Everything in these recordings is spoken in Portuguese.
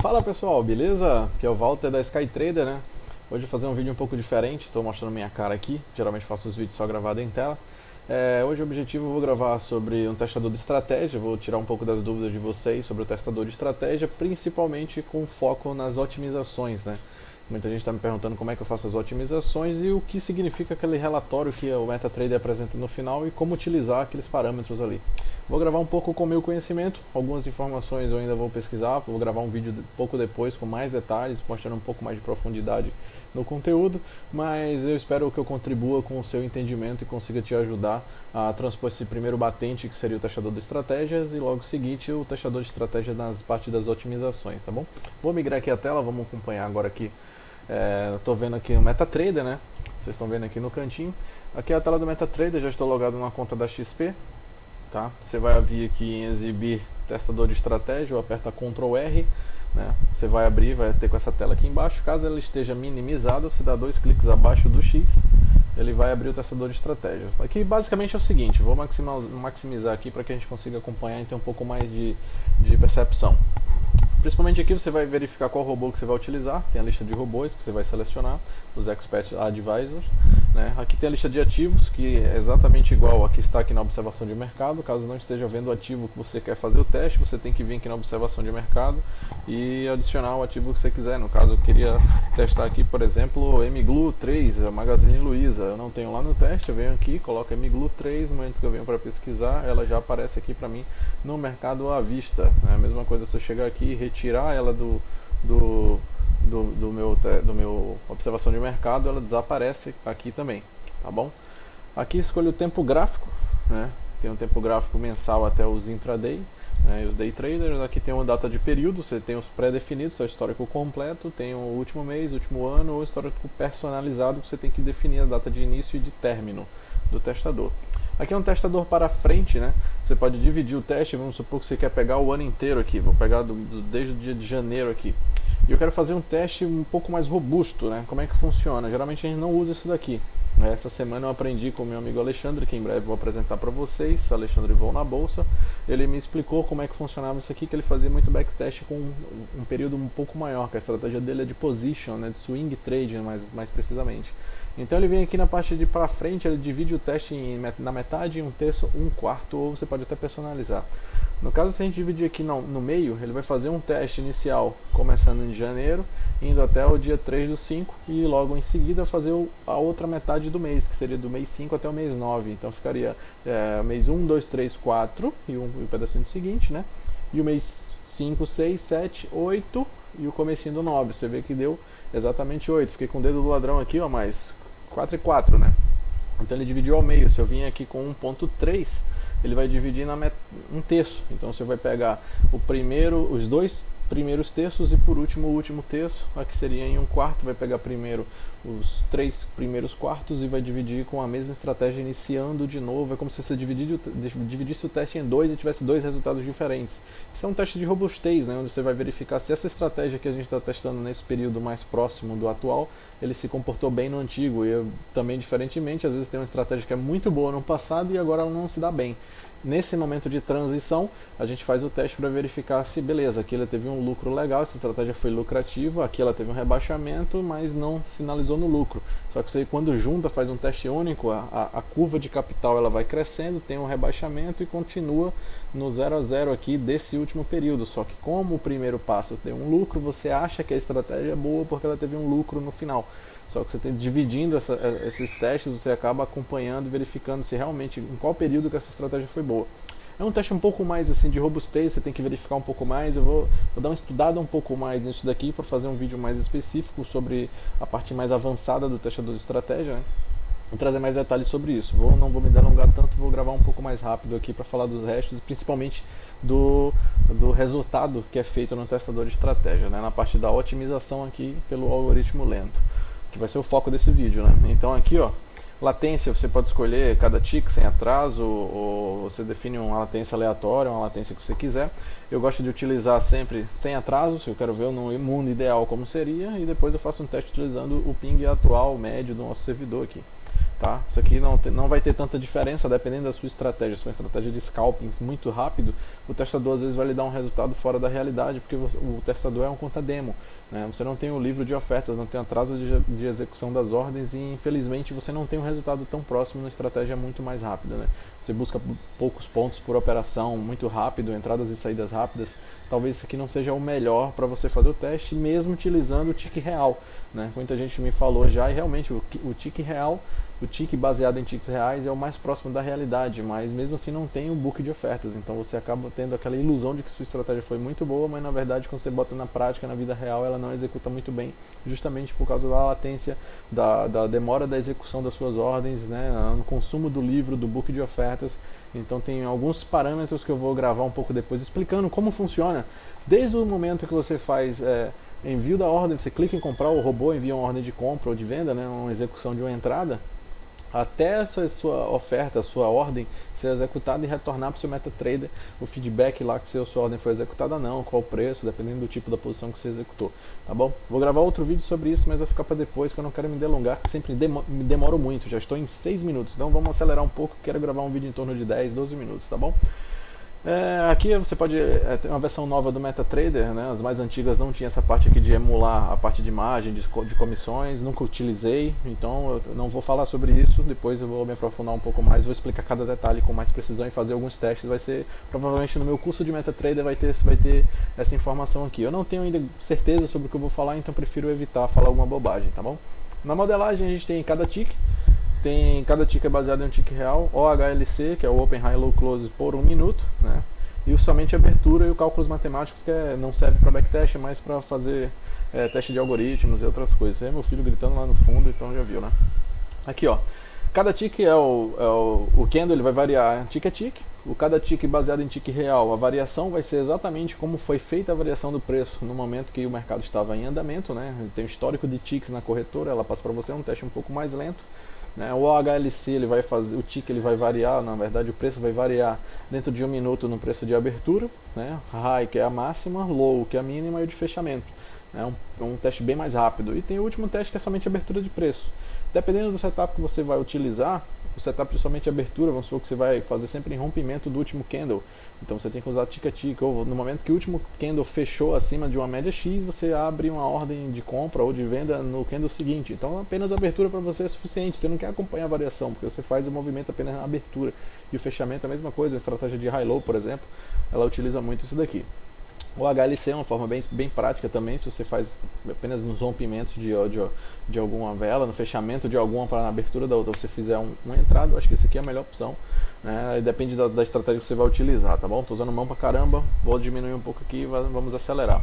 Fala pessoal, beleza? Aqui é o Walter da SkyTrader, né? Hoje eu vou fazer um vídeo um pouco diferente, estou mostrando minha cara aqui, geralmente faço os vídeos só gravado em tela. Hoje o objetivo eu vou gravar sobre um testador de estratégia, vou tirar um pouco das dúvidas de vocês sobre o testador de estratégia, principalmente com foco nas otimizações, né? Muita gente está me perguntando como é que eu faço as otimizações e o que significa aquele relatório que o MetaTrader apresenta no final e como utilizar aqueles parâmetros ali. Vou gravar um pouco com o meu conhecimento, algumas informações eu ainda vou pesquisar, vou gravar um vídeo pouco depois com mais detalhes, mostrando um pouco mais de profundidade no conteúdo, mas eu espero que eu contribua com o seu entendimento e consiga te ajudar a transpor esse primeiro batente que seria o testador de estratégias e logo seguinte o testador de estratégia nas partes das otimizações, tá bom? Vou migrar aqui a tela, vamos acompanhar agora aqui. Estou vendo aqui o MetaTrader, né? Vocês estão vendo aqui no cantinho. Aqui é a tela do MetaTrader, já estou logado na conta da XP. Tá? Você vai vir aqui em exibir testador de estratégia, ou aperta Ctrl R, né? Você vai abrir, vai ter com essa tela aqui embaixo. Caso ela esteja minimizada, você dá dois cliques abaixo do X, ele vai abrir o testador de estratégias. Aqui basicamente é o seguinte, vou maximizar aqui para que a gente consiga acompanhar e ter um pouco mais de percepção. Principalmente aqui você vai verificar qual robô que você vai utilizar, tem a lista de robôs que você vai selecionar, os Expert Advisors, né? Aqui tem a lista de ativos, que é exatamente igual a que está aqui na observação de mercado. Caso não esteja vendo o ativo que você quer fazer o teste, você tem que vir aqui na observação de mercado e adicionar o ativo que você quiser. No caso eu queria testar aqui, por exemplo, MGLU 3, a Magazine Luiza. Eu não tenho lá no teste, eu venho aqui, coloco MGLU 3, no momento que eu venho para pesquisar, ela já aparece aqui para mim no mercado à vista, né? A mesma coisa se eu chegar aqui e retirar ela do meu observação de mercado, ela desaparece aqui também, tá bom? Aqui escolho o tempo gráfico, né? Tem um tempo gráfico mensal até os intraday, né? E os day traders. Aqui tem uma data de período, você tem os pré-definidos, seu histórico completo, tem o último mês, último ano, ou histórico personalizado, que você tem que definir a data de início e de término do testador. Aqui é um testador para frente, né? Você pode dividir o teste, vamos supor que você quer pegar o ano inteiro aqui, vou pegar desde o dia de janeiro aqui. E eu quero fazer um teste um pouco mais robusto, né? Como é que funciona? Geralmente a gente não usa isso daqui. Essa semana eu aprendi com o meu amigo Alexandre, que em breve vou apresentar para vocês, Alexandre Voo na Bolsa. Ele me explicou como é que funcionava isso aqui, que ele fazia muito backtest com um período um pouco maior, que a estratégia dele é de position, né? De swing trade, mais precisamente. Então ele vem aqui na parte de para frente, ele divide o teste na metade, um terço, um quarto, ou você pode até personalizar. No caso, se a gente dividir aqui no meio, ele vai fazer um teste inicial começando em janeiro, indo até o dia 3/5 e logo em seguida fazer a outra metade do mês, que seria do mês 5 até o mês 9. Então ficaria mês 1, 2, 3, 4 e o pedacinho seguinte, né? E o mês 5, 6, 7, 8 e o comecinho do 9. Você vê que deu exatamente 8. Fiquei com o dedo do ladrão aqui, ó, mas 4 e 4, né? Então ele dividiu ao meio. Se eu vim aqui com 1.3, ele vai dividir um terço. Então você vai pegar os dois primeiros terços e por último o último terço, aqui seria em um quarto, vai pegar primeiro os 3 primeiros quartos e vai dividir com a mesma estratégia iniciando de novo. É como se você dividisse o teste em dois e tivesse dois resultados diferentes. Isso é um teste de robustez, né, onde você vai verificar se essa estratégia que a gente está testando nesse período mais próximo do atual, ele se comportou bem no antigo. E também, diferentemente, às vezes tem uma estratégia que é muito boa no passado e agora ela não se dá bem. Nesse momento de transição, a gente faz o teste para verificar se, beleza, aqui ela teve um lucro legal, essa estratégia foi lucrativa, aqui ela teve um rebaixamento, mas não finalizou no lucro. Só que você, quando junta, faz um teste único, a curva de capital ela vai crescendo, tem um rebaixamento e continua no 0 a 0 aqui desse último período. Só que como o primeiro passo tem um lucro, você acha que a estratégia é boa porque ela teve um lucro no final. Só que você tem dividindo esses testes, você acaba acompanhando e verificando se realmente em qual período que essa estratégia foi boa. É um teste um pouco mais assim de robustez, você tem que verificar um pouco mais. Eu vou dar uma estudada um pouco mais nisso daqui para fazer um vídeo mais específico sobre a parte mais avançada do testador de estratégia, né? E trazer mais detalhes sobre isso. Não vou me delongar tanto, vou gravar um pouco mais rápido aqui para falar dos restos, principalmente do resultado que é feito no testador de estratégia, né? Na parte da otimização aqui pelo algoritmo lento, que vai ser o foco desse vídeo, né? Então aqui, ó, latência, você pode escolher cada tick sem atraso, ou você define uma latência aleatória, uma latência que você quiser. Eu gosto de utilizar sempre sem atraso, se eu quero ver no mundo ideal como seria, e depois eu faço um teste utilizando o ping atual, médio do nosso servidor aqui. tá? Isso aqui não vai ter tanta diferença dependendo da sua estratégia. Se for uma estratégia de scalping muito rápido, o testador às vezes vai lhe dar um resultado fora da realidade, porque o testador é um conta demo, né? Você não tem o livro de ofertas, não tem atraso de execução das ordens e infelizmente você não tem um resultado tão próximo numa estratégia muito mais rápida, né? Você busca poucos pontos por operação, muito rápido, entradas e saídas rápidas. Talvez isso aqui não seja o melhor para você fazer o teste, mesmo utilizando o tick real, né? Muita gente me falou já, e realmente o tick real, o tick baseado em ticks reais é o mais próximo da realidade, mas mesmo assim não tem um book de ofertas, então você acaba tendo aquela ilusão de que sua estratégia foi muito boa, mas na verdade quando você bota na prática, na vida real, ela não executa muito bem, justamente por causa da latência, da demora da execução das suas ordens, né? No consumo do livro, do book de ofertas. Então tem alguns parâmetros que eu vou gravar um pouco depois explicando como funciona. Desde o momento que você faz envio da ordem, você clica em comprar, o robô envia uma ordem de compra ou de venda, né, uma execução de uma entrada, até a sua oferta, a sua ordem ser executada e retornar para o seu MetaTrader o feedback lá que se a sua ordem foi executada ou não, qual o preço, dependendo do tipo da posição que você executou, tá bom? Vou gravar outro vídeo sobre isso, mas vai ficar para depois, que eu não quero me delongar, que sempre me demoro muito, já estou em 6 minutos, então vamos acelerar um pouco, quero gravar um vídeo em torno de 10, 12 minutos, tá bom? Aqui você pode ter uma versão nova do MetaTrader, né? As mais antigas não tinha essa parte aqui de emular a parte de margem, de comissões, nunca utilizei, então eu não vou falar sobre isso, depois eu vou me aprofundar um pouco mais, vou explicar cada detalhe com mais precisão e fazer alguns testes, vai ser, provavelmente no meu curso de MetaTrader vai ter essa informação aqui. Eu não tenho ainda certeza sobre o que eu vou falar, então prefiro evitar falar alguma bobagem, tá bom? Na modelagem a gente tem cada tick é baseado em um tick real, OHLC, que é o Open High Low Close por 1 minuto, né? E somente a abertura e o cálculos matemáticos, que não serve para backtest, é mais para fazer teste de algoritmos e outras coisas. Esse é meu filho gritando lá no fundo, então já viu, né? Aqui, ó, cada tick o candle, ele vai variar tick a tick. Cada tick baseado em tick real, a variação vai ser exatamente como foi feita a variação do preço no momento que o mercado estava em andamento, né? Tem um histórico de ticks na corretora, ela passa para você um teste um pouco mais lento. O OHLC, ele vai fazer, o tick ele vai variar, na verdade o preço vai variar dentro de 1 minuto no preço de abertura, né? High, que é a máxima, low, que é a mínima, e o de fechamento. É um teste bem mais rápido. E tem o último teste, que é somente abertura de preço. Dependendo do setup que você vai utilizar, o setup de somente abertura, vamos supor que você vai fazer sempre em rompimento do último candle. Então você tem que usar tick a tick, ou no momento que o último candle fechou acima de uma média X, você abre uma ordem de compra ou de venda no candle seguinte. Então apenas a abertura para você é suficiente, você não quer acompanhar a variação, porque você faz o movimento apenas na abertura. E o fechamento é a mesma coisa, a estratégia de high-low, por exemplo, ela utiliza muito isso daqui. O HLC é uma forma bem prática também, se você faz apenas nos rompimentos de alguma vela, no fechamento de alguma para na abertura da outra, você fizer uma entrada, eu acho que esse aqui é a melhor opção, né? Depende da estratégia que você vai utilizar, tá bom? Estou usando mão pra caramba, vou diminuir um pouco aqui e vamos acelerar.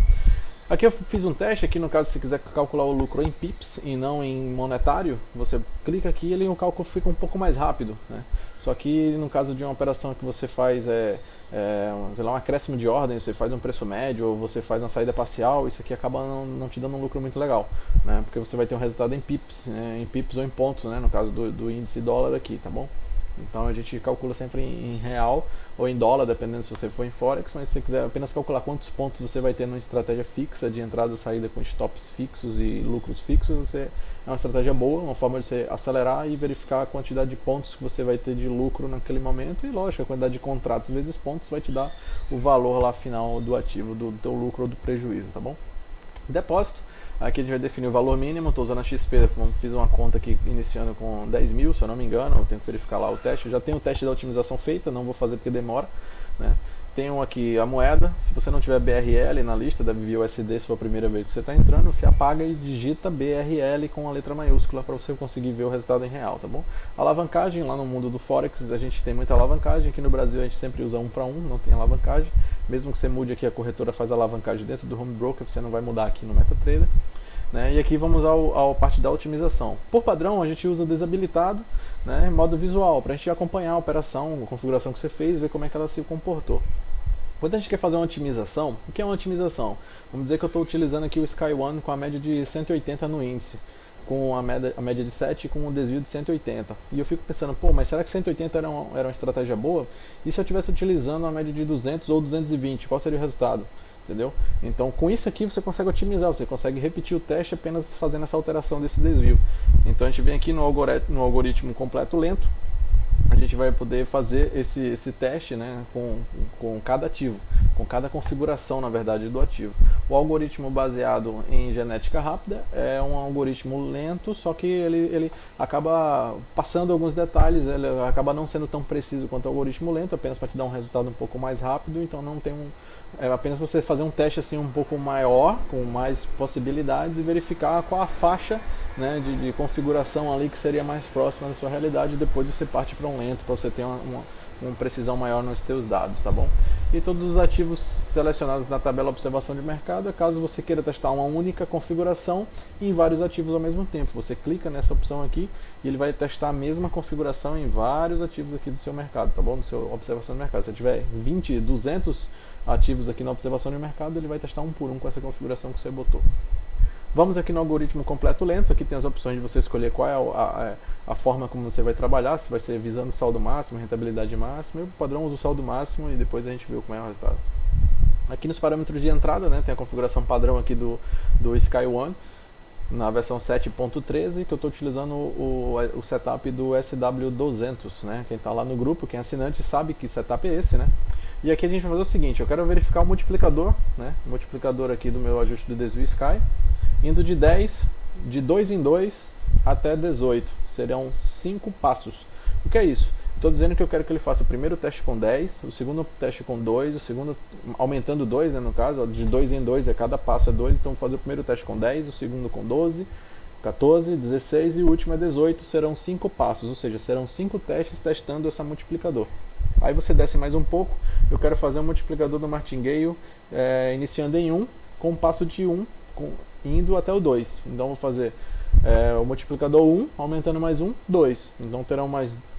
Aqui eu fiz um teste, aqui no caso se você quiser calcular o lucro em pips e não em monetário, você clica aqui e o cálculo fica um pouco mais rápido, né? Só que no caso de uma operação que você faz sei lá, um acréscimo de ordem, você faz um preço médio ou você faz uma saída parcial, isso aqui acaba não te dando um lucro muito legal, né? Porque você vai ter um resultado em pips, né? Em pips ou em pontos, né? No caso do índice dólar aqui, tá bom? Então a gente calcula sempre em real ou em dólar, dependendo se você for em Forex, mas se você quiser apenas calcular quantos pontos você vai ter numa estratégia fixa de entrada e saída com stops fixos e lucros fixos, é uma estratégia boa, uma forma de você acelerar e verificar a quantidade de pontos que você vai ter de lucro naquele momento, e lógico, a quantidade de contratos vezes pontos vai te dar o valor lá final do ativo, do teu lucro ou do prejuízo, tá bom? Depósito. Aqui a gente vai definir o valor mínimo, estou usando a XP, fiz uma conta aqui iniciando com 10 mil, se eu não me engano, eu tenho que verificar lá o teste, eu já tenho o teste da otimização feita, não vou fazer porque demora, né? Tenho aqui a moeda, se você não tiver BRL na lista, deve vir USD se for a primeira vez que você está entrando, você apaga e digita BRL com a letra maiúscula para você conseguir ver o resultado em real, tá bom? Alavancagem, lá no mundo do Forex a gente tem muita alavancagem, aqui no Brasil a gente sempre usa 1 para 1, não tem alavancagem, mesmo que você mude aqui, a corretora faz alavancagem dentro do Home Broker, você não vai mudar aqui no MetaTrader. Né? E aqui vamos à parte da otimização. Por padrão a gente usa desabilitado, né, modo visual, para a gente acompanhar a operação, a configuração que você fez, ver como é que ela se comportou. Quando a gente quer fazer uma otimização, o que é uma otimização? Vamos dizer que eu estou utilizando aqui o Sky One com a média de 180 no índice, com a média de 7 com um desvio de 180. E eu fico pensando, pô, mas será que 180 era uma estratégia boa? E se eu estivesse utilizando a média de 200 ou 220, qual seria o resultado? entendeu? Então com isso aqui você consegue otimizar, você consegue repetir o teste apenas fazendo essa alteração desse desvio. Então a gente vem aqui no algoritmo completo lento, a gente vai poder fazer esse teste, né, com cada ativo, com cada configuração, na verdade, do ativo. O algoritmo baseado em genética rápida é um algoritmo lento, só que ele acaba passando alguns detalhes, ele acaba não sendo tão preciso quanto o algoritmo lento, apenas para te dar um resultado um pouco mais rápido, então não tem é apenas você fazer um teste assim um pouco maior, com mais possibilidades e verificar qual a faixa, né, de configuração ali que seria mais próxima da sua realidade, e depois você parte para um lento para você ter uma precisão maior nos seus dados, tá bom? E todos os ativos selecionados na tabela observação de mercado, é caso você queira testar uma única configuração em vários ativos ao mesmo tempo. Você clica nessa opção aqui e ele vai testar a mesma configuração em vários ativos aqui do seu mercado, tá bom? Do seu observação de mercado. Se você tiver 20, 200 ativos aqui na observação de mercado, ele vai testar um por um com essa configuração que você botou. Vamos aqui no algoritmo completo lento, aqui tem as opções de você escolher qual é a forma como você vai trabalhar, se vai ser visando saldo máximo, rentabilidade máxima. Eu, padrão, uso o saldo máximo e depois a gente vê como é o resultado. Aqui nos parâmetros de entrada, né, tem a configuração padrão aqui do Sky One, na versão 7.13, que eu estou utilizando o setup do SW200, né? Quem está lá no grupo, quem é assinante, sabe que setup é esse, né? E aqui a gente vai fazer o seguinte, eu quero verificar o multiplicador, né? O multiplicador aqui do meu ajuste do desvio Sky, indo de 10, de 2 em 2 até 18, serão 5 passos. O que é isso? Estou dizendo que eu quero que ele faça o primeiro teste com 10, o segundo teste com 2, o segundo aumentando 2, né, no caso, ó, de 2 em 2, cada passo é 2, então vou fazer o primeiro teste com 10, o segundo com 12, 14, 16 e o último é 18, serão 5 passos, ou seja, serão 5 testes testando esse multiplicador. Aí você desce mais um pouco, eu quero fazer um multiplicador do Martingale iniciando em 1, com um passo de 1, indo até o 2. Então vou fazer o multiplicador 1, aumentando mais 1, 2. Então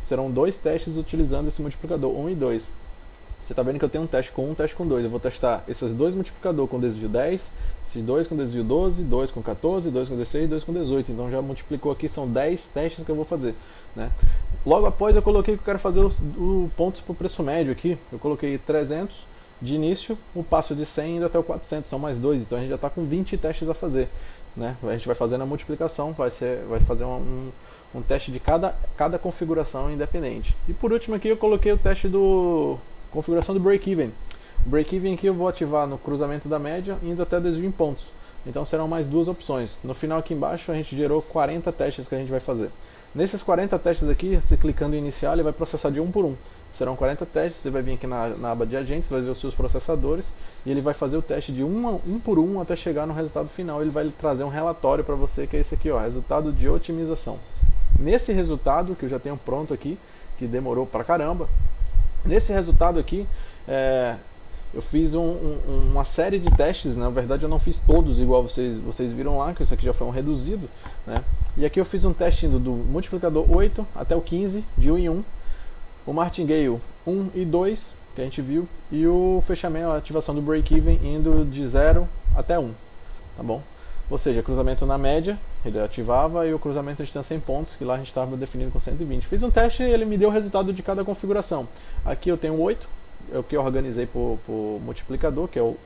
serão 2 testes utilizando esse multiplicador 1 e 2. Você está vendo que eu tenho um teste com 1, um teste com 2. Eu vou testar esses 2 multiplicadores com desvio 10, esses 2 com desvio 12, 2 com 14, 2 com 16, 2 com 18. Então já multiplicou aqui, são 10 testes que eu vou fazer, né? Logo após eu coloquei que eu quero fazer os pontos para o preço médio aqui. Eu coloquei 300 de início, um passo de 100 indo até o 400, são mais 2. Então a gente já está com 20 testes a fazer, né? A gente vai fazendo a multiplicação, vai fazer um teste de cada configuração independente. E por último aqui eu coloquei o teste do configuração do break-even. O break-even aqui eu vou ativar no cruzamento da média, indo até desvio em pontos. Então serão mais 2 opções. No final aqui embaixo a gente gerou 40 testes que a gente vai fazer. Nesses 40 testes aqui, você clicando em iniciar, ele vai processar de um por um. Serão 40 testes, você vai vir aqui na aba de agentes, vai ver os seus processadores e ele vai fazer o teste de um por um até chegar no resultado final. Ele vai trazer um relatório para você, que é esse aqui, ó, resultado de otimização. Nesse resultado, que eu já tenho pronto aqui, que demorou pra caramba, nesse resultado aqui, eu fiz uma série de testes, na verdade eu não fiz todos igual vocês viram lá, que isso aqui já foi um reduzido, né? E aqui eu fiz um teste indo do multiplicador 8 até o 15, de 1 em 1, o Martingale 1 e 2, que a gente viu, e o fechamento, a ativação do break-even indo de 0 até 1, tá bom? Ou seja, cruzamento na média, ele ativava, e o cruzamento de 100 pontos, que lá a gente estava definindo com 120. Fiz um teste e ele me deu o resultado de cada configuração. Aqui eu tenho 8, é o que eu organizei por multiplicador, que é o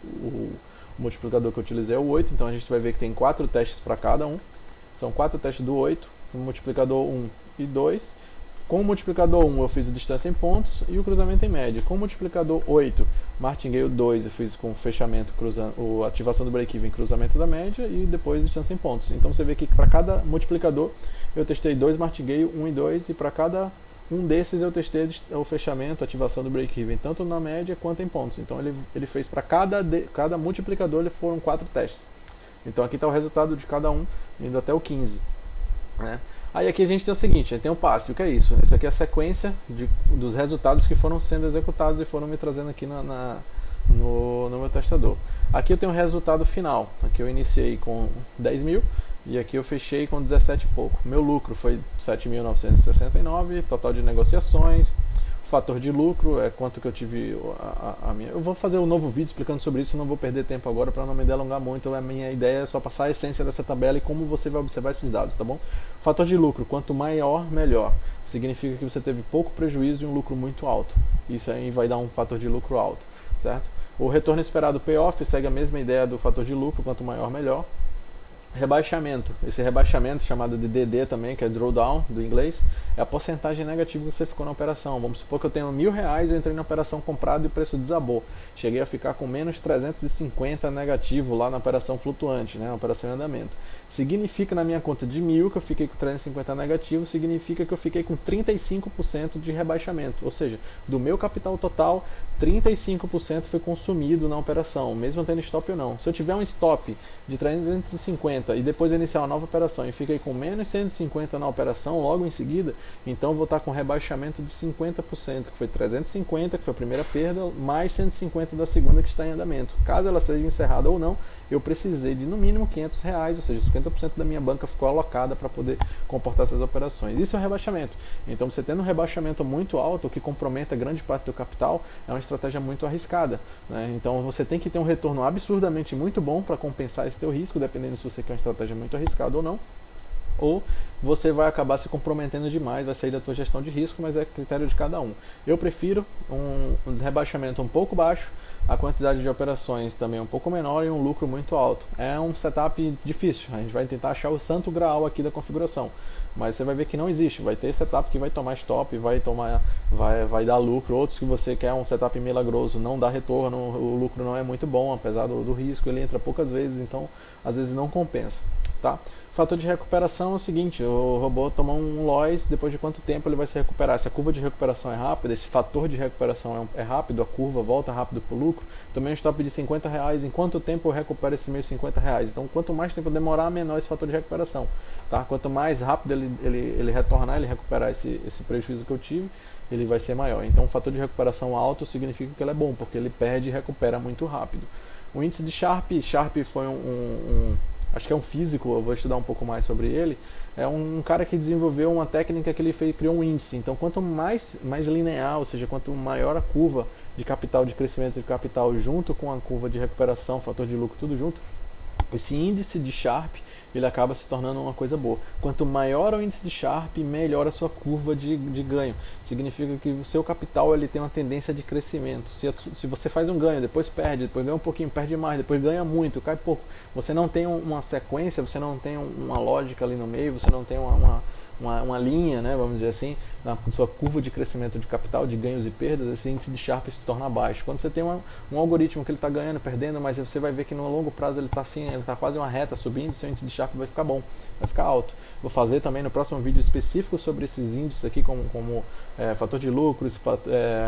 multiplicador que eu utilizei é o 8, então a gente vai ver que tem 4 testes para cada um. São 4 testes do 8, o multiplicador 1 e 2. Com o multiplicador 1 eu fiz a distância em pontos e o cruzamento em média. Com o multiplicador 8, Martingale 2 eu fiz com fechamento, ativação do break-even, cruzamento da média e depois distância em pontos. Então você vê que para cada multiplicador eu testei 2 Martingale, 1 e 2, e para cada um desses eu testei o fechamento, ativação do break-even, tanto na média quanto em pontos. Então ele fez para cada multiplicador, foram 4 testes. Então aqui está o resultado de cada um, indo até o 15. Né? Aí aqui a gente tem o seguinte, a gente tem um passe. O que é isso? Isso aqui é a sequência dos resultados que foram sendo executados e foram me trazendo aqui no meu testador. Aqui eu tenho o resultado final. Aqui eu iniciei com 10 mil e aqui eu fechei com 17 e pouco. Meu lucro foi 7.969, total de negociações. Fator de lucro é quanto que eu tive a minha. Eu vou fazer um novo vídeo explicando sobre isso, não vou perder tempo agora para não me delongar muito. A minha ideia é só passar a essência dessa tabela e como você vai observar esses dados, tá bom? Fator de lucro, quanto maior, melhor. Significa que você teve pouco prejuízo e um lucro muito alto. Isso aí vai dar um fator de lucro alto, certo? O retorno esperado payoff segue a mesma ideia do fator de lucro, quanto maior melhor. Rebaixamento, esse rebaixamento chamado de DD também, que é drawdown do inglês, é a porcentagem negativa que você ficou na operação. Vamos supor que eu tenho R$1.000, eu entrei na operação comprado e o preço desabou. Cheguei a ficar com menos 350 negativo lá na operação flutuante, né, na operação em andamento. Significa na minha conta de 1.000 que eu fiquei com 350 negativo, significa que eu fiquei com 35% de rebaixamento. Ou seja, do meu capital total, 35% foi consumido na operação, mesmo tendo stop ou não. Se eu tiver um stop de 350 e depois iniciar uma nova operação e fiquei com menos 150 na operação logo em seguida, então eu vou estar com rebaixamento de 50%, que foi 350, que foi a primeira perda, mais 150 da segunda que está em andamento. Caso ela seja encerrada ou não, eu precisei de no mínimo R$500, ou seja, 50% da minha banca ficou alocada para poder comportar essas operações. Isso é um rebaixamento. Então, você tendo um rebaixamento muito alto, que comprometa grande parte do capital, é uma estratégia muito arriscada, né? Então, você tem que ter um retorno absurdamente muito bom para compensar esse teu risco, dependendo se você quer uma estratégia muito arriscada ou não. Ou você vai acabar se comprometendo demais, vai sair da tua gestão de risco, mas é critério de cada um. Eu prefiro um rebaixamento um pouco baixo, a quantidade de operações também um pouco menor e um lucro muito alto. É um setup difícil, a gente vai tentar achar o santo graal aqui da configuração, mas você vai ver que não existe. Vai ter setup que vai tomar stop, vai dar lucro, outros que você quer um setup milagroso, não dá retorno, o lucro não é muito bom, apesar do risco, ele entra poucas vezes, então às vezes não compensa. Tá? O fator de recuperação é o seguinte: o robô tomou um loss, depois de quanto tempo ele vai se recuperar? Se a curva de recuperação é rápida, esse fator de recuperação é rápido, a curva volta rápido para o lucro, tomei um stop de R$50, em quanto tempo eu recupero esses meus R$50? Então, quanto mais tempo demorar, menor esse fator de recuperação. Tá? Quanto mais rápido ele retornar, ele recuperar esse prejuízo que eu tive, ele vai ser maior. Então, o fator de recuperação alto significa que ele é bom, porque ele perde e recupera muito rápido. O índice de Sharpe foi acho que é um físico, eu vou estudar um pouco mais sobre ele. É um cara que desenvolveu uma técnica que ele criou um índice. Então, quanto mais linear, ou seja, quanto maior a curva de capital, de crescimento de capital, junto com a curva de recuperação, fator de lucro, tudo junto, esse índice de Sharpe, ele acaba se tornando uma coisa boa. Quanto maior o índice de Sharpe, melhor a sua curva de ganho. Significa que o seu capital ele tem uma tendência de crescimento. Se você faz um ganho, depois perde, depois ganha um pouquinho, perde mais, depois ganha muito, cai pouco. Você não tem uma sequência, você não tem uma lógica ali no meio, você não tem uma linha, né, vamos dizer assim, na sua curva de crescimento de capital, de ganhos e perdas, esse índice de Sharpe se torna baixo. Quando você tem um algoritmo que ele está ganhando, perdendo, mas você vai ver que no longo prazo ele está assim, ele está quase uma reta subindo, seu índice de Sharpe vai ficar bom, vai ficar alto. Vou fazer também no próximo vídeo específico sobre esses índices aqui, como fator de lucro,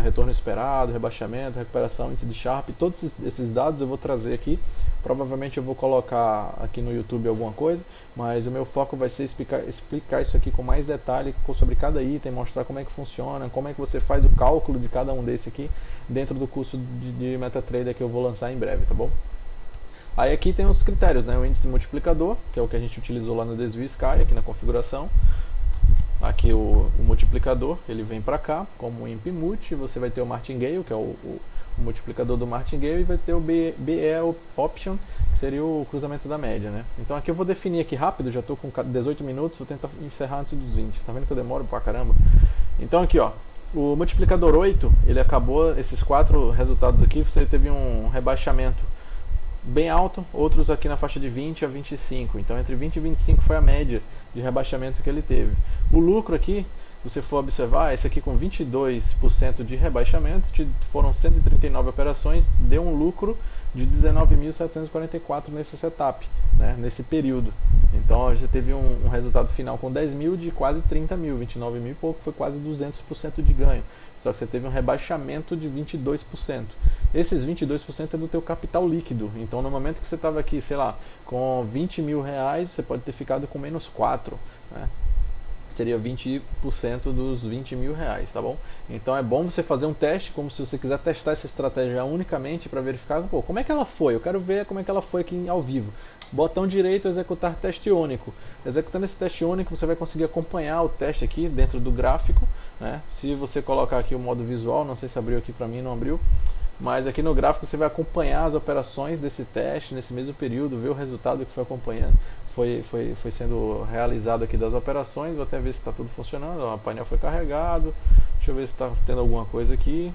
retorno esperado, rebaixamento, recuperação, índice de Sharpe, todos esses dados eu vou trazer aqui. Provavelmente eu vou colocar aqui no YouTube alguma coisa, mas o meu foco vai ser explicar isso aqui com mais detalhe sobre cada item, mostrar como é que funciona, como é que você faz o cálculo de cada um desse aqui dentro do curso de MetaTrader que eu vou lançar em breve, tá bom? Aí aqui tem os critérios, né? O índice multiplicador, que é o que a gente utilizou lá no Desvio Sky, aqui na configuração. Aqui o multiplicador, ele vem para cá, como o ImpMulti, você vai ter o Martingale, que é o multiplicador do Martingale, e vai ter o BE Option, que seria o cruzamento da média, né? Então aqui eu vou definir aqui rápido, já estou com 18 minutos, vou tentar encerrar antes dos 20, tá vendo que eu demoro pra caramba? Então aqui, ó, o multiplicador 8, ele acabou, esses 4 resultados aqui, você teve um rebaixamento bem alto, outros aqui na faixa de 20 a 25, então entre 20 e 25 foi a média de rebaixamento que ele teve. O lucro aqui, se você for observar, esse aqui com 22% de rebaixamento, foram 139 operações, deu um lucro de 19.744 nesse setup, né, nesse período. Então já teve um resultado final com 10 mil de quase 30 mil, 29 mil e pouco, foi quase 200% de ganho. Só que você teve um rebaixamento de 22%. Esses 22% é do teu capital líquido. Então no momento que você estava aqui, sei lá, com 20 mil reais, você pode ter ficado com menos 4, né? Seria 20% dos 20 mil reais, tá bom? Então é bom você fazer um teste, como se você quiser testar essa estratégia unicamente para verificar, pô, como é que ela foi? Eu quero ver como é que ela foi aqui ao vivo. Botão direito, executar teste único. Executando esse teste único, você vai conseguir acompanhar o teste aqui dentro do gráfico, né? Se você colocar aqui o modo visual, não sei se abriu aqui para mim, não abriu. Mas aqui no gráfico você vai acompanhar as operações desse teste nesse mesmo período, ver o resultado que foi acompanhando, foi sendo realizado aqui das operações. Vou até ver se está tudo funcionando. O painel foi carregado. Deixa eu ver se está tendo alguma coisa aqui.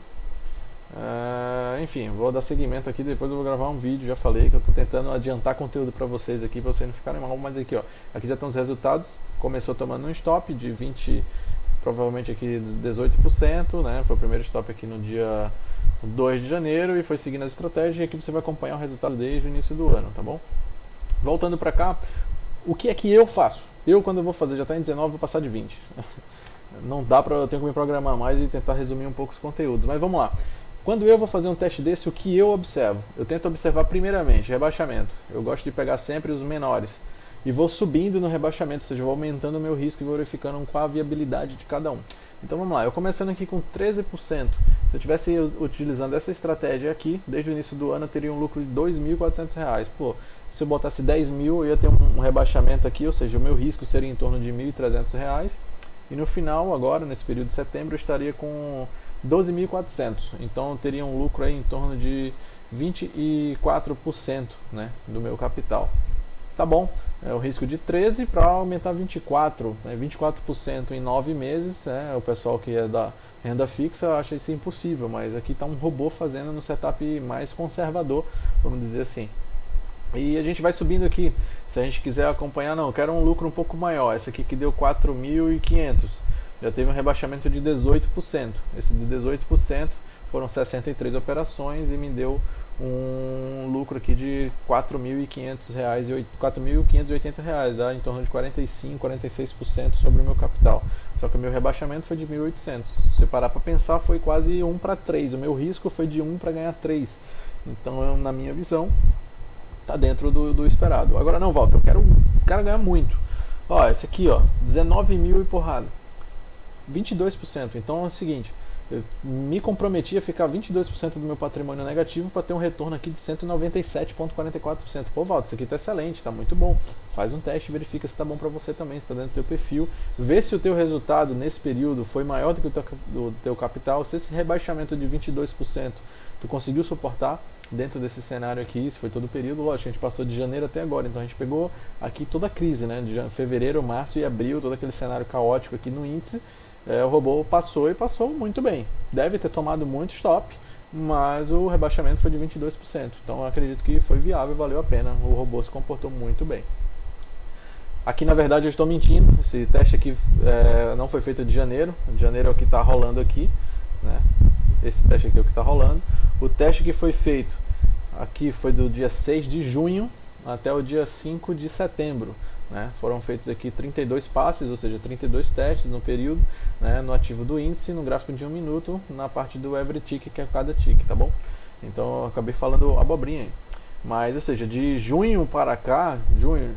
Enfim, vou dar seguimento aqui, depois eu vou gravar um vídeo, já falei que eu estou tentando adiantar conteúdo para vocês aqui, para vocês não ficarem mal, mas aqui ó, aqui já estão os resultados, começou tomando um stop de 20, provavelmente aqui 18%, né, foi o primeiro stop aqui no dia 2 de janeiro e foi seguindo a estratégia e aqui você vai acompanhar o resultado desde o início do ano, tá bom? Voltando para cá, o que é que eu faço? Eu quando eu vou fazer, já está em 19, vou passar de 20. Não dá para, eu tenho que me programar mais e tentar resumir um pouco os conteúdos, mas vamos lá. Quando eu vou fazer um teste desse, o que eu observo? Eu tento observar primeiramente rebaixamento. Eu gosto de pegar sempre os menores e vou subindo no rebaixamento, ou seja, vou aumentando o meu risco e verificando qual a viabilidade de cada um. Então vamos lá, eu começando aqui com 13%. Se eu estivesse utilizando essa estratégia aqui, desde o início do ano eu teria um lucro de R$ 2.400. Pô, se eu botasse 10 mil, eu ia ter um rebaixamento aqui, ou seja, o meu risco seria em torno de R$ 1.300. E no final, agora, nesse período de setembro, eu estaria com 12.400. Então eu teria um lucro aí em torno de 24%, né, do meu capital. Tá bom, é o risco de 13 para aumentar 24%, né, 24% em 9 meses. O pessoal que é da renda fixa acha isso impossível, mas aqui está um robô fazendo no setup mais conservador, vamos dizer assim. E a gente vai subindo aqui, se a gente quiser acompanhar, não, eu quero um lucro um pouco maior, esse aqui que deu 4.500, já teve um rebaixamento de 18%, esse de 18% foram 63 operações e me deu um lucro aqui de R$ 4.580, dá em torno de 45%, 46% sobre o meu capital, só que o meu rebaixamento foi de 1.800, se você parar para pensar foi quase 1 para 3, o meu risco foi de 1 para ganhar 3, então na minha visão tá dentro do esperado. Agora não, Walter, eu quero ganhar muito. Ó, esse aqui, ó, 19 mil e porrada. 22%. Então é o seguinte, eu me comprometi a ficar 22% do meu patrimônio negativo para ter um retorno aqui de 197,44%. Pô, Walter, isso aqui tá excelente, tá muito bom. Faz um teste, verifica se tá bom para você também, se tá dentro do teu perfil. Vê se o teu resultado nesse período foi maior do que o teu capital, se esse rebaixamento de 22% tu conseguiu suportar dentro desse cenário aqui, se foi todo o período, lógico, a gente passou de janeiro até agora, então a gente pegou aqui toda a crise, né, de fevereiro, março e abril, todo aquele cenário caótico aqui no índice, o robô passou e passou muito bem, deve ter tomado muito stop, mas o rebaixamento foi de 22%, então eu acredito que foi viável, valeu a pena, o robô se comportou muito bem. Aqui na verdade eu estou mentindo, esse teste aqui não foi feito de janeiro é o que está rolando aqui, né? Esse teste aqui é o que está rolando. O teste que foi feito aqui foi do dia 6 de junho até o dia 5 de setembro. Né? Foram feitos aqui 32 passes, ou seja, 32 testes no período, né? No ativo do índice, no gráfico de 1 minuto, na parte do every tick, que é cada tick, tá bom? Então eu acabei falando abobrinha aí. Mas, ou seja, de junho para cá, junho,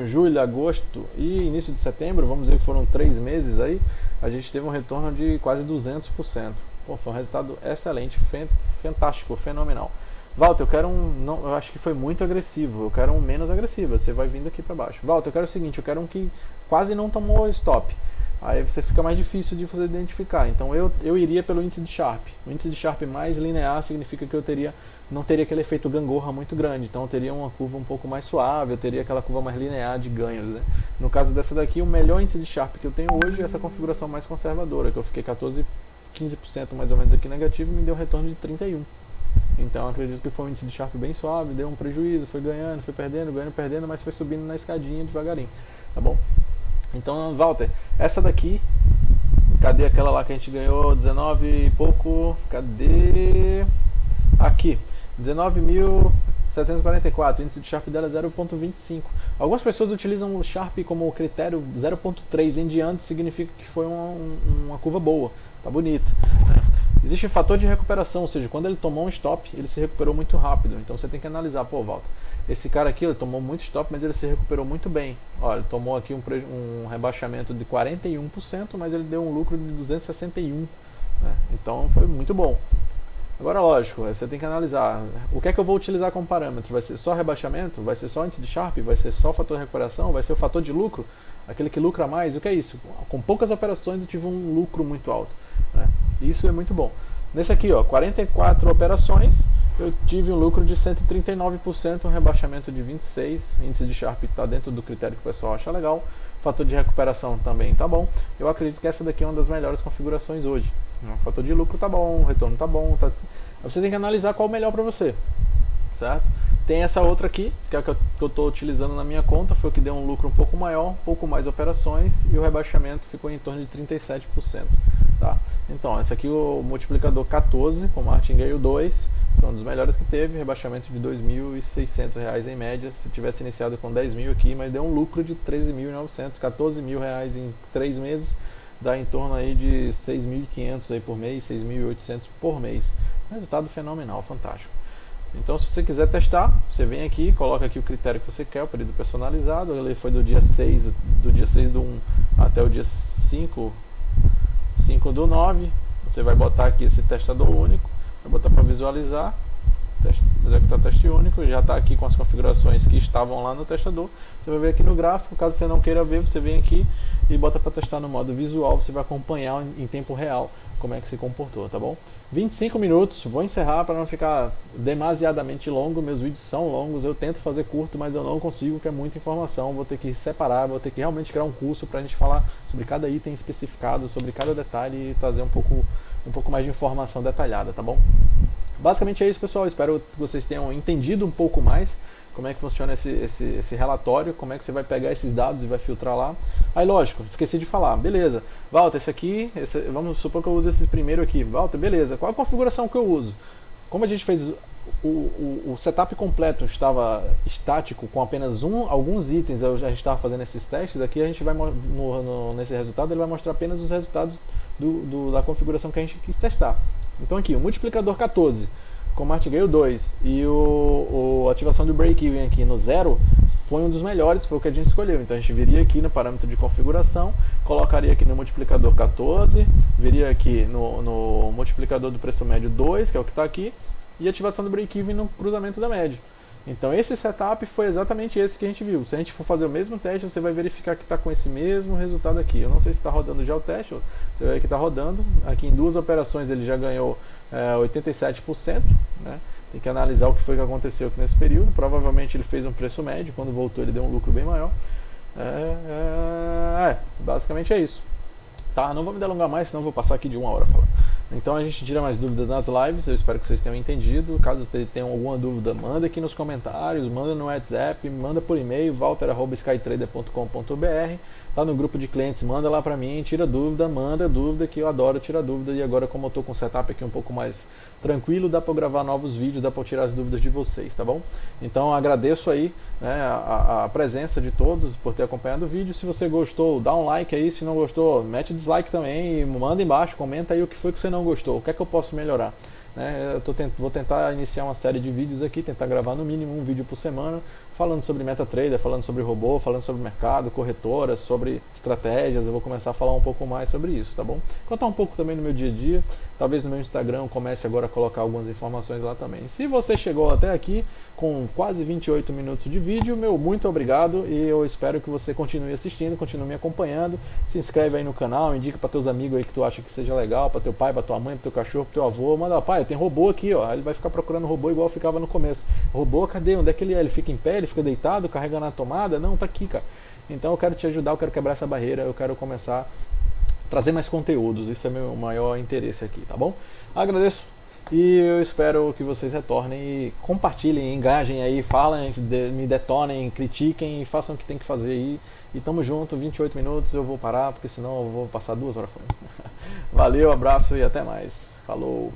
julho, agosto e início de setembro, vamos dizer que foram 3 meses aí, a gente teve um retorno de quase 200%. Pô, foi um resultado excelente, fantástico, fenomenal. Walter, eu quero eu acho que foi muito agressivo, eu quero um menos agressivo, você vai vindo aqui para baixo. Walter, eu quero o seguinte, eu quero um que quase não tomou stop. Aí você fica mais difícil de você identificar. Então eu iria pelo índice de Sharpe. O índice de Sharpe mais linear significa que eu não teria aquele efeito gangorra muito grande. Então eu teria uma curva um pouco mais suave, eu teria aquela curva mais linear de ganhos. Né? No caso dessa daqui, o melhor índice de Sharpe que eu tenho hoje é essa configuração mais conservadora, que eu fiquei 15% mais ou menos aqui negativo e me deu um retorno de 31%. Então eu acredito que foi um índice de Sharpe bem suave, deu um prejuízo, foi ganhando, foi perdendo, ganhando, perdendo, mas foi subindo na escadinha devagarinho. Tá bom? Então, Walter, essa daqui, cadê aquela lá que a gente ganhou 19 e pouco? Cadê? Aqui, 19.744, o índice de Sharpe dela é 0,25. Algumas pessoas utilizam o Sharpe como critério 0,3 em diante, significa que foi uma curva boa, tá bonita. Existe um fator de recuperação, ou seja, quando ele tomou um stop, ele se recuperou muito rápido. Então você tem que analisar, pô, Walter, esse cara aqui ele tomou muito stop, mas ele se recuperou muito bem. Olha, ele tomou aqui um rebaixamento de 41%, mas ele deu um lucro de 261%. Né? Então foi muito bom. Agora, lógico, você tem que analisar o que é que eu vou utilizar como parâmetro. Vai ser só rebaixamento? Vai ser só índice de Sharpe? Vai ser só fator de recuperação? Vai ser o fator de lucro? Aquele que lucra mais? O que é isso? Com poucas operações eu tive um lucro muito alto. Né? Isso é muito bom. Nesse aqui, ó, 44 operações, eu tive um lucro de 139%, um rebaixamento de 26%. Índice de Sharpe está dentro do critério que o pessoal acha legal. Fator de recuperação também tá bom. Eu acredito que essa daqui é uma das melhores configurações hoje. O fator de lucro tá bom, o retorno tá bom, Aí você tem que analisar qual é o melhor para você, certo? Tem essa outra aqui, que é a que eu estou utilizando na minha conta, foi o que deu um lucro um pouco maior, um pouco mais operações e o rebaixamento ficou em torno de 37%. Tá? Então, esse aqui o multiplicador 14 com Martingale 2, foi um dos melhores que teve, rebaixamento de R$ 2.600 em média, se tivesse iniciado com 10 mil aqui, mas deu um lucro de 13.900, 14 mil reais em 3 meses, dá em torno aí de 6.500 aí por mês, 6.800 por mês. Resultado fenomenal, fantástico. Então, se você quiser testar, você vem aqui, coloca aqui o critério que você quer, o período personalizado. Ele foi do dia 6 do 1 até o dia 5 do 9. Você vai botar aqui esse testador único, vai botar para visualizar, executar teste único, já está aqui com as configurações que estavam lá no testador. Você vai ver aqui no gráfico, caso você não queira ver, você vem aqui e bota para testar no modo visual, você vai acompanhar em tempo real como é que se comportou, tá bom? 25 minutos, vou encerrar para não ficar demasiadamente longo, meus vídeos são longos, eu tento fazer curto, mas eu não consigo, porque é muita informação, vou ter que separar, vou ter que realmente criar um curso para a gente falar sobre cada item especificado, sobre cada detalhe e trazer um pouco mais de informação detalhada, tá bom? Basicamente é isso, pessoal, espero que vocês tenham entendido um pouco mais como é que funciona esse relatório, como é que você vai pegar esses dados e vai filtrar lá. Aí, lógico, esqueci de falar, beleza, Walter, vamos supor que eu use esse primeiro aqui, Walter, beleza, qual a configuração que eu uso? Como a gente fez o setup completo, estava estático com apenas alguns itens, a gente estava fazendo esses testes, aqui a gente vai, nesse resultado, ele vai mostrar apenas os resultados da configuração que a gente quis testar. Então aqui, o multiplicador 14, com Martingale 2 e a ativação do break-even aqui no 0 foi um dos melhores, foi o que a gente escolheu. Então a gente viria aqui no parâmetro de configuração, colocaria aqui no multiplicador 14, viria aqui no multiplicador do preço médio 2, que é o que está aqui, e ativação do break-even no cruzamento da média. Então esse setup foi exatamente esse que a gente viu. Se a gente for fazer o mesmo teste, você vai verificar que está com esse mesmo resultado aqui. Eu não sei se está rodando já o teste, você vai ver que está rodando. Aqui em 2 operações ele já ganhou 87%. Né? Tem que analisar o que foi que aconteceu aqui nesse período. Provavelmente ele fez um preço médio, quando voltou ele deu um lucro bem maior. Basicamente é isso. Tá, não vou me delongar mais, senão vou passar aqui de 1 hora falando. Então a gente tira mais dúvidas nas lives, eu espero que vocês tenham entendido. Caso vocês tenham alguma dúvida, manda aqui nos comentários, manda no WhatsApp, manda por e-mail, walter@skytrader.com.br. Tá no grupo de clientes, manda lá pra mim, tira dúvida, manda dúvida, que eu adoro tirar dúvida. E agora, como eu tô com o setup aqui um pouco mais tranquilo, dá pra eu gravar novos vídeos, dá pra eu tirar as dúvidas de vocês, tá bom? Então agradeço aí, né, a presença de todos por ter acompanhado o vídeo. Se você gostou, dá um like aí, se não gostou, mete dislike também e manda embaixo, comenta aí o que foi que você não gostou, o que é que eu posso melhorar. Vou tentar iniciar uma série de vídeos aqui, tentar gravar no mínimo um vídeo por semana, falando sobre MetaTrader, falando sobre robô, falando sobre mercado, corretoras, sobre estratégias. Eu vou começar a falar um pouco mais sobre isso, tá bom? Contar um pouco também no meu dia a dia, talvez no meu Instagram eu comece agora a colocar algumas informações lá também. Se você chegou até aqui com quase 28 minutos de vídeo, meu muito obrigado, e eu espero que você continue assistindo, continue me acompanhando. Se inscreve aí no canal, indica para teus amigos aí que tu acha que seja legal, para teu pai, para tua mãe, para teu cachorro, para teu avô. Manda, pai, tem robô aqui, ó. Ele vai ficar procurando robô igual ficava no começo. Robô, cadê? Onde é que ele é? Ele fica em pé, ele fica deitado, carregando a tomada? Não, tá aqui, cara. Então eu quero te ajudar, eu quero quebrar essa barreira, eu quero começar a trazer mais conteúdos. Isso é meu maior interesse aqui, tá bom? Agradeço e eu espero que vocês retornem e compartilhem, engajem aí, falem, me detonem, critiquem e façam o que tem que fazer aí. E tamo junto, 28 minutos, eu vou parar, porque senão eu vou passar 2 horas falando. Valeu, abraço e até mais. Falou!